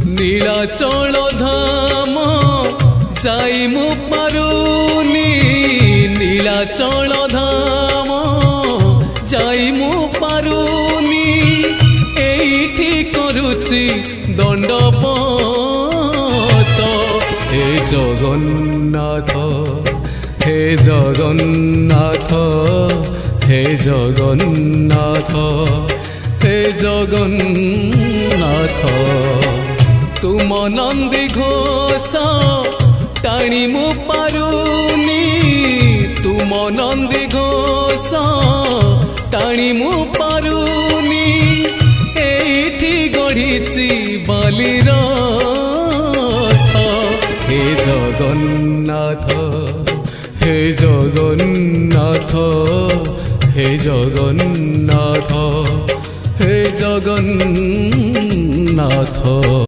নীলাচল ধাম যাই মু পারুনি নীলাচল ধাম যাই মু পারুনি এইটি করুচি দণ্ডপত হে জগন্নাথ হে জগন্নাথ হে জগন্নাথ হে জগন্নাথ তুম নন্দী ঘোষ টাণি মু পারুনি তুম নন্দী ঘোষ টাণি মু পারুনি এইটি গড়িছি বালির হে জগন্নাথ হে জগন্নাথ হে জগন্নাথ হে জগন্নাথ।